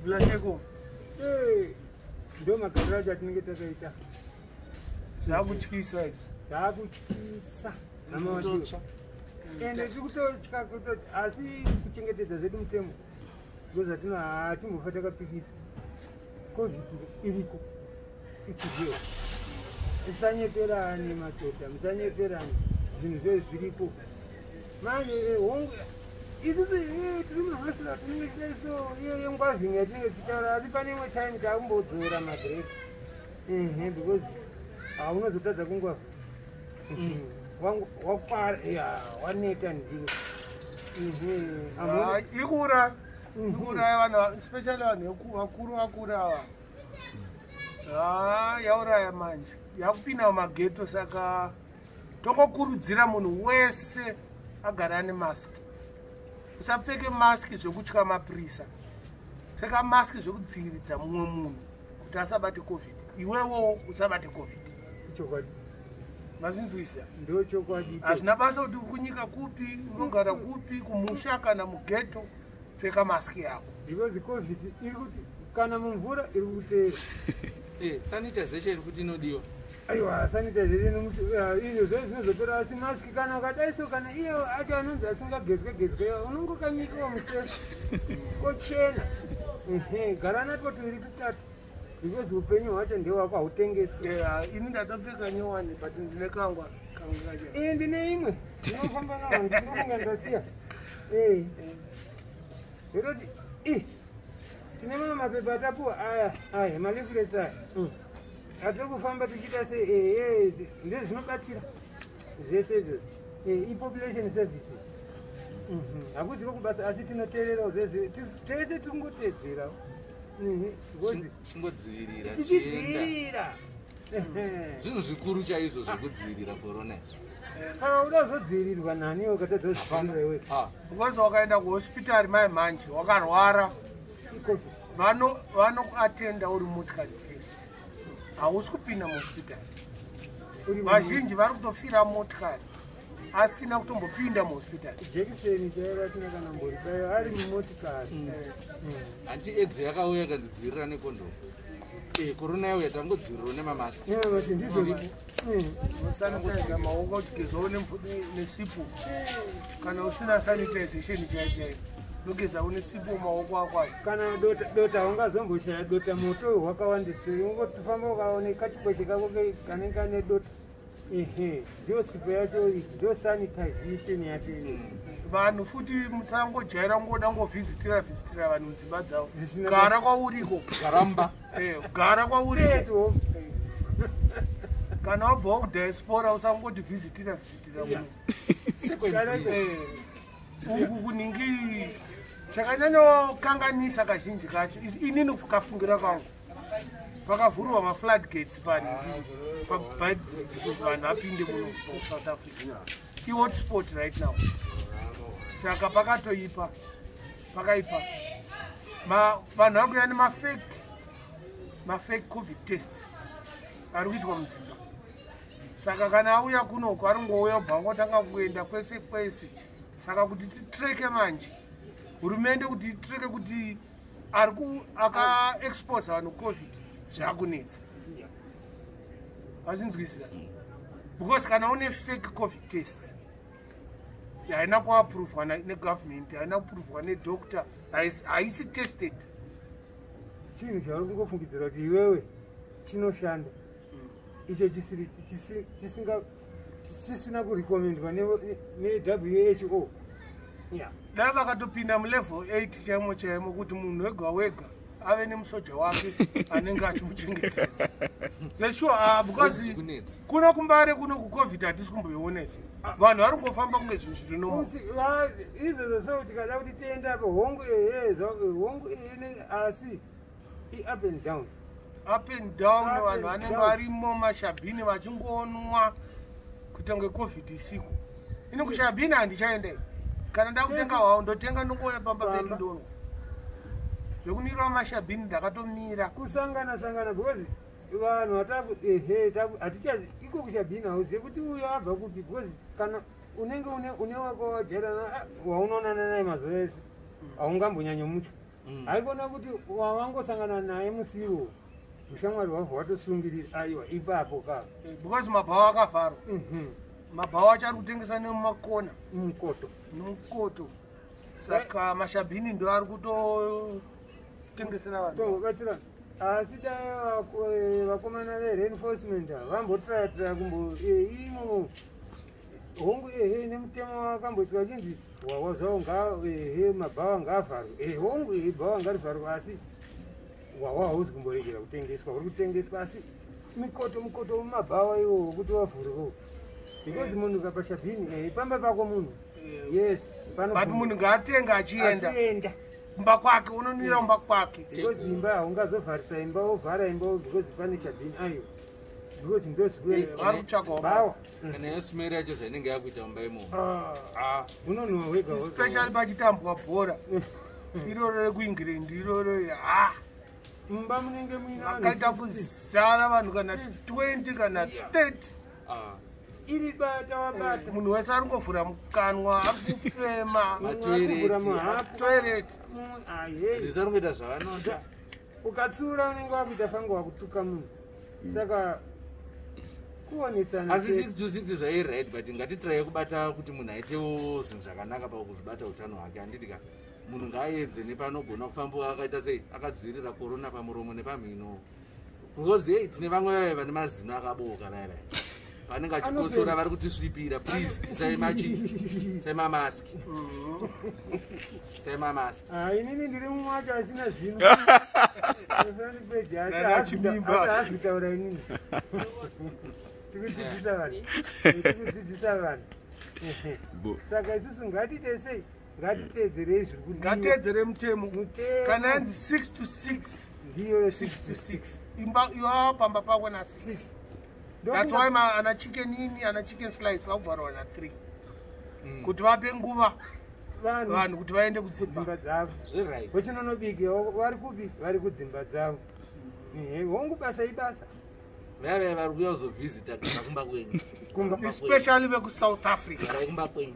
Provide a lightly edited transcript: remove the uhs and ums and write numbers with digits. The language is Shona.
Blasheko. Ndio makaranja tinenge takaita. Zvakutyisa izvi. Zvakutyisa. Namatocha. Ende tikutotya kuti asi kuchengetedza zvedu mutemo. Ndozvatino hatimbofa takapikisa. COVID iriko. Ichidziwa. Musanyeperane madhodha, musanyeperane. Zvinhu zvese zviriko. Manje hongu tiri muhasira tinenge so yengwazvinhu yatinenge tichitaura asi pane imwe time takumbodzora mabhireki. Because unozotadza kungwavha. Waneta ndiro. Ikura vanhu especially vanhu vakuru ava. Yauraya manje yakupinda mumageto saka tongokurudzira munhu wese agara ane maski. Usapfeke maski zvekutya mapurisa. Pfeka maski zvekudziviridza mumwe munhu kuti asabate COVID. Iwewo usabate COVID. Chokwadi. Mazvinzwisa? Ndo chokwadi. Hazvina basa kuti kunyika kupi, unogara kupi, kumusha kana mugeto, pfeka maski yako. Because COVID iri kuti kana mumvura iri kuteera. Sanitization kuti inodiwa. Aiwa, sanitization izvo zvinozopera asi maski kana ukadaiso kana iyo ati anonzi asingagezwe unongokanyikawo musesi kochena. Gara nato 2 3 because upenyu hwacho ndewako hautengeswi. Ini ndatopfeka nyowani but ndine kangwa kacha. Ndine imwe ndinofamba nawo ndinofunga ndasiya. Roti tine mamwe mapepa atapuwa aya malifulets aya. Atiri kufamba tichita se ndezvinobatsira zvese izvo population services. Hakuzi kokubasa asi tinoteererawo zvese tese tingotedzerawo. Tichidzivirira zvinhu zvikuru chaizvo zvekudzivirira corona. Saka udazodzivirirwa naniwo ukatadzozvifanira iwe. Because wakaenda kuhospitari mai manje wakarwara vanokuatenda uri motikari test. Hausi kupinda muhospitari. Vazhinji vari kutofira motikari asina kutombopinda muhospitari. Jekiseni chaiva tina kana mbori bayo ari mumotikari. Anti AIDS yakauya kandidzivirira nekondomu. Corona yauya tangodzivirirawo nemamaski. Sanitizer maoko kuti gezawo nesipo. Kana usina sanitization chaiyo nogeza unesipo maoko ako. Kana dota ungazomboshaya dota moto hwakawandisei ungotofamba ukaone kachikweshe kako kanenge kane dota. Ndio sipo yacho ndio sanitization yacho. Vanhu futi musangojaira ngoda ngovhizitira vanhu mudzimba dzavo. Gara kwauriko. Garamba. Gara kwauriko. Kana wabva kudiaspora usangoti vhizitira uku kuningi chakanyanyokanganisa kazhinji kacho inini kafungira kangu vakavhurwa mafloodgates kuti vanhu vapinde muno South Africa. Ihotspot right now. Saka pakaipa vanhu vakuya nemafake COVID test ari kuitwa mudzimba. Saka kana auya kunoko aringouya ubva ngotanga kuenda kwese kwese. Saka kuti titreke manje hurumende kuti itreke kuti aka-expose vanhu COVID zvakunetsa. Vazvinzwisisa? Because kana une fake COVID test haina kuappruvwa negovernment, haina kupuruvwa nedoctor, haisi tested. Chinhu chauri kungofungidzira kuti iwewe chinoshanda icho chisina kurekomendwa ne-WHO. Dai vakatopinda mulevel 8 chaimo kuti munhu wega ave nemusoja wake anenge achimuchengetedza. Sure, because kuno kumbare kuno kuCovid hatisi kumboiona izvi. Vanhu vari kungofamba kunge zvinhu zviri normal. Izvozvo so tikada kuti tiendapo hongu asi up and down. Up and down vanhu vanenge varimo mashabhini vachingonwa kuita kunge COVID isiku. Ini kushabhini handichaendei. Kana ndakutenga hwao ndotenga nongoya pamba pedu ndonwa. Zvekunirwa mashabhini ndakatomira kusangana because vanhu hatichazi iko kushabhini hauzive kuti uyo abva kupi because kana unenge une wako wajairana waunoonana naye mazuva ese haungambonyanyomucha haikona kuti wawangosangana naye musiwo ushamwari hwavho watosungirira aiwa ipapo ka because mabhawa akavharwa mabhawa achari kutengesa nemumakona nemukoto saka mashabhini ndo ari kutotengesera vanhu tobatsira asi dai vakomana vereinforcement vambotiratira kumbo imo hongu nemutemo wakamboitwa chinzi wawa zvawo mabhawa ngaavharwe hongu bhawa ngarivharwe asi wawa hauzi kumboregera kutengeswa uri kutengeswa asi mikoto mumabhawa iwo wokuti wavhurwewo because munhu kapashabhini pamba pako munhu yes but munhu ngaatenga achienda kumba kwake unonwira kumba kwake because imba haungazovharisa imba wovhara imba because pane shabhini ayo because vari kutsvagawo kana yosmeri yacho zvainenge yakuita mumba imomo unonhuwa wega especially pachitambwa bhora iroro rekuengland iroro mumba munenge muina akaita kuzara vanhu kana 20 kana 30 iri bata wabata munhu wese ari ngovhura mukanwa ari kufema toilet ndisarongoita zvavanoda ukatsiura unenge wakuita fanga wakutuka munhu saka kuonesana asi 6 to 6 zvairit but ngatitiraye kubata kuti munhu aitewo zvinhu zvakanaka pakuzvibata utano hwake handiti ka munhu ngaaedze nepanogona kufamba akaita sei akadzivirira korona pamuromo nepamhino because tine vamwe vane mazino akaboka vaivai vanenge achikosora vari kutisvipira please semamaski inini ndiri mumwe wacho asina zvino azvitaura inini tikudzidzisa vanhu saka isusu ngatite sei ngatiteedzerei zviri kuti ngatiedzere mutemo kana yanzi 6 to 6 ndiyo 6 to 6 imba iwawa pamba pako na 6 that's why ana chicken ini ana chicken slice vakubvarwa na 3 kuti vape nguva vanhu kuti vaende kudzimba dzavo wechinonobiki vari kupi vari kudzimba dzavo hongu basa ibasa vave vari kuyozovhizita kumba kwenyu especially vekusouth africa kumba kwenyu